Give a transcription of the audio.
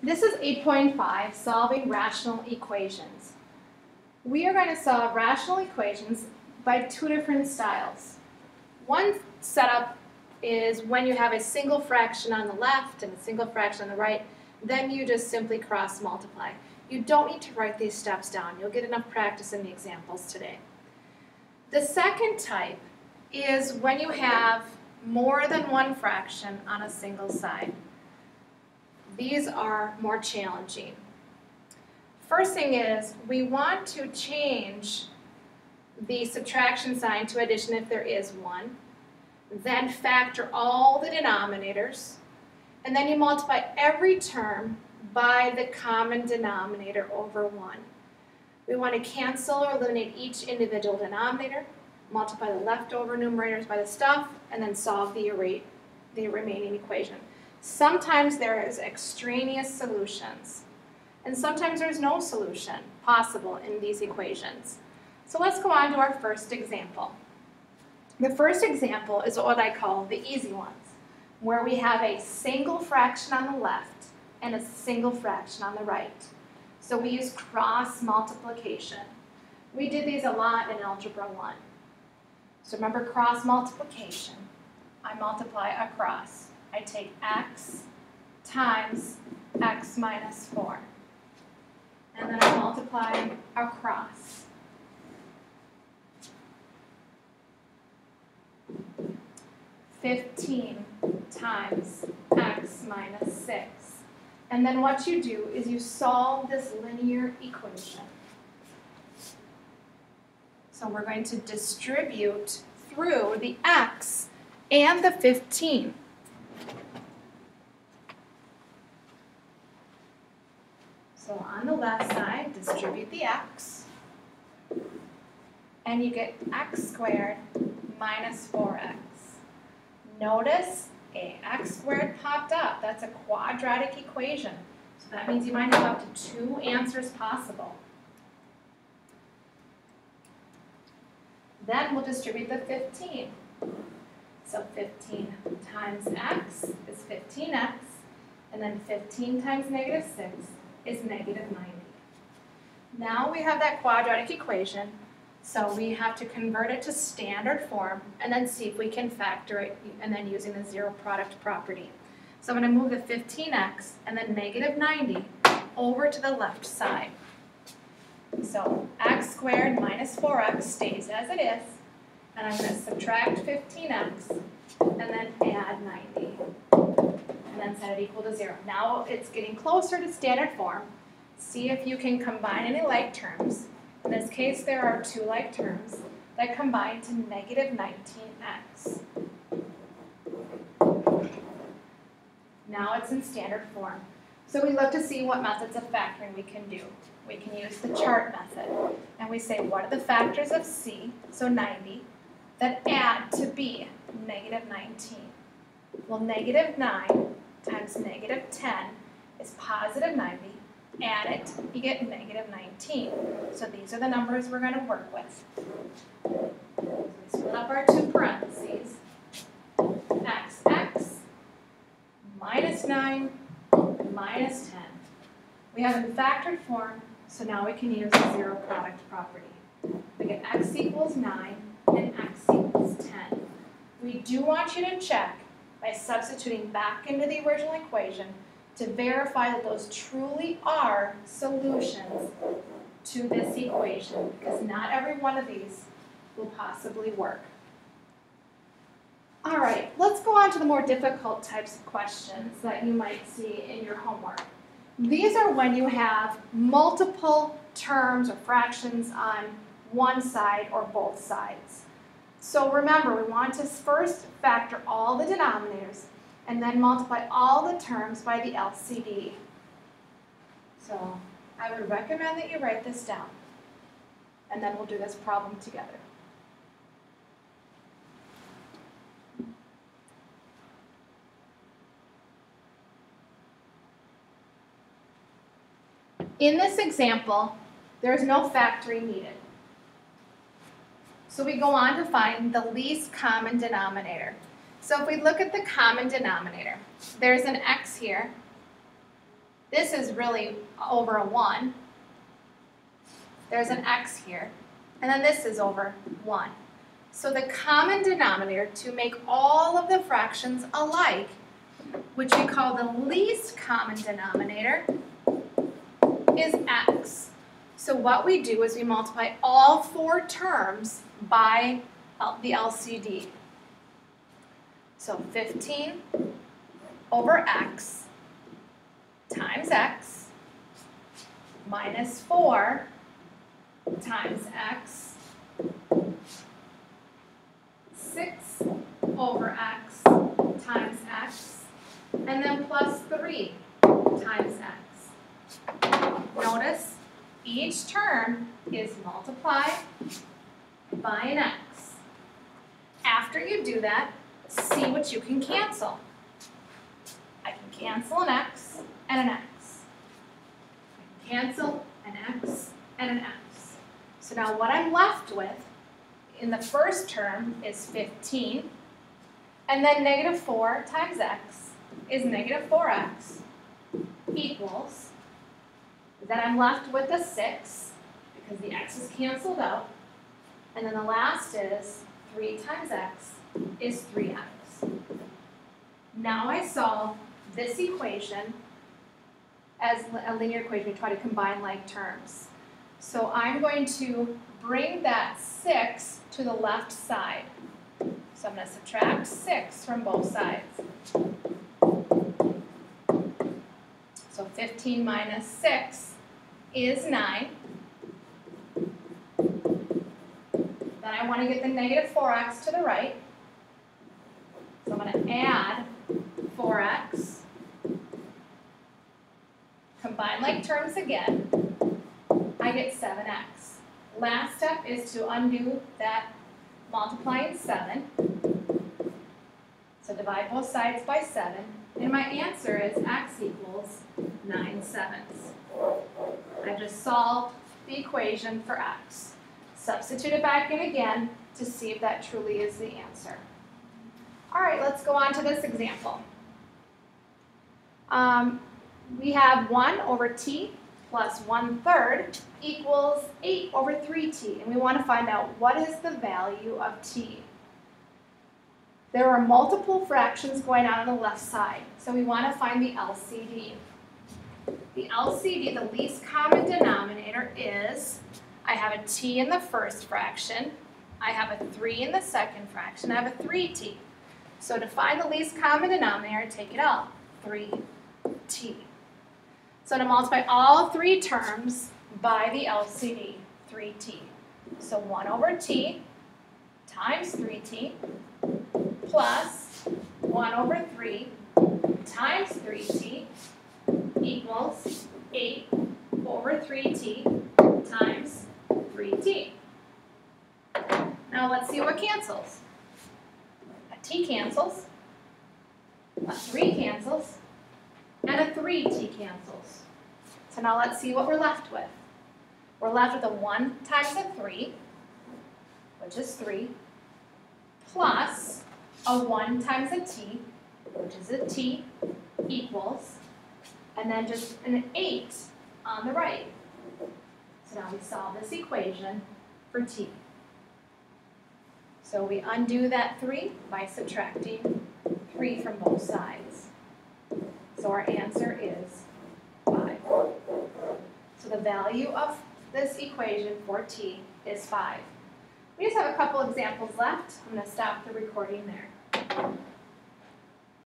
This is 8.5, solving rational equations. We are going to solve rational equations by two different styles. One setup is when you have a single fraction on the left and a single fraction on the right, then you just simply cross multiply. You don't need to write these steps down. You'll get enough practice in the examples today. The second type is when you have more than one fraction on a single side. These are more challenging. First thing is, we want to change the subtraction sign to addition if there is one, then factor all the denominators, and then you multiply every term by the common denominator over 1. We want to cancel or eliminate each individual denominator, multiply the leftover numerators by the stuff, and then solve the remaining equation. Sometimes there is extraneous solutions, and sometimes there's no solution possible in these equations. So let's go on to our first example. The first example is what I call the easy ones, where we have a single fraction on the left and a single fraction on the right. So we use cross multiplication. We did these a lot in Algebra 1. So remember cross multiplication. I multiply across. I take x times x minus 4. And then I multiply across. 15 times x minus 6. And then what you do is you solve this linear equation. So we're going to distribute through the x and the 15. So on the left side, distribute the x, and you get x squared minus 4x. Notice a x squared popped up. That's a quadratic equation. So that means you might have up to 2 answers possible. Then we'll distribute the 15. So 15 times x is 15x, and then 15 times negative 6 is negative 90. Now we have that quadratic equation, so we have to convert it to standard form and then see if we can factor it, and then using the zero product property. So I'm going to move the 15x and then negative 90 over to the left side. So x squared minus 4x stays as it is, and I'm going to subtract 15x and then add 90. And then set it equal to 0. Now it's getting closer to standard form. See if you can combine any like terms. In this case, there are 2 like terms that combine to negative 19x. Now it's in standard form. So we look to see what methods of factoring we can do. We can use the chart method. And we say, what are the factors of C, so 90, that add to B, negative 19? Well, negative 9 times negative 10 is positive 90. Add it, you get negative 19. So these are the numbers we're going to work with. So we split up our 2 parentheses. X minus 9 minus 10. We have in factored form, so now we can use the zero product property. We get x equals 9 and x equals 10. We do want you to check by substituting back into the original equation to verify that those truly are solutions to this equation, because not every one of these will possibly work. All right, let's go on to the more difficult types of questions that you might see in your homework. These are when you have multiple terms or fractions on one side or both sides. So remember, we want to first factor all the denominators and then multiply all the terms by the LCD. So I would recommend that you write this down, and then we'll do this problem together. In this example, there is no factoring needed. So we go on to find the least common denominator. So if we look at the common denominator, there's an x here, This is really over a 1. There's an x here. And then this is over 1. So the common denominator to make all of the fractions alike, which we call the least common denominator, is x. So what we do is we multiply all 4 terms by the LCD. So 15 over x times x minus 4 times x, 6 over x times x, and then plus 3 times x. Notice each term is multiplied by an x. After you do that, see what you can cancel. I can cancel an x and an x. I can cancel an x and an x. So now what I'm left with in the first term is 15, and then negative 4 times x is negative 4x equals, then I'm left with a 6 because the x is canceled out, and then the last is 3 times x is 3x. Now I solve this equation as a linear equation. We try to combine like terms. So I'm going to bring that 6 to the left side. So I'm going to subtract 6 from both sides. So 15 minus 6 is 9. Then I want to get the negative 4x to the right. So I'm going to add 4x. Combine like terms again. I get 7x. Last step is to undo that multiplying 7. So divide both sides by 7. And my answer is x equals 9/7. I just solved the equation for x. Substitute it back in again to see if that truly is the answer. All right, let's go on to this example. We have 1 over t plus 1/3 equals 8 over 3t, and we want to find out what is the value of t. There are multiple fractions going on the left side, so we want to find the LCD. The LCD, the least common denominator, is I have a t in the first fraction, I have a 3 in the second fraction, I have a 3t. So to find the least common denominator, take it out, 3t. So to multiply all 3 terms by the LCD, 3t. So 1 over t times 3t plus 1 over 3 times 3t equals 8 over 3t times 3t. Now let's see what cancels. A t cancels, a 3 cancels, and a 3t cancels. So now let's see what we're left with. We're left with a 1 times a 3, which is 3, plus a 1 times a t, which is a t, equals, and then just an 8 on the right. So now we solve this equation for t. So we undo that 3 by subtracting 3 from both sides. So our answer is 5. So the value of this equation for t is 5. We just have a couple examples left. I'm going to stop the recording there.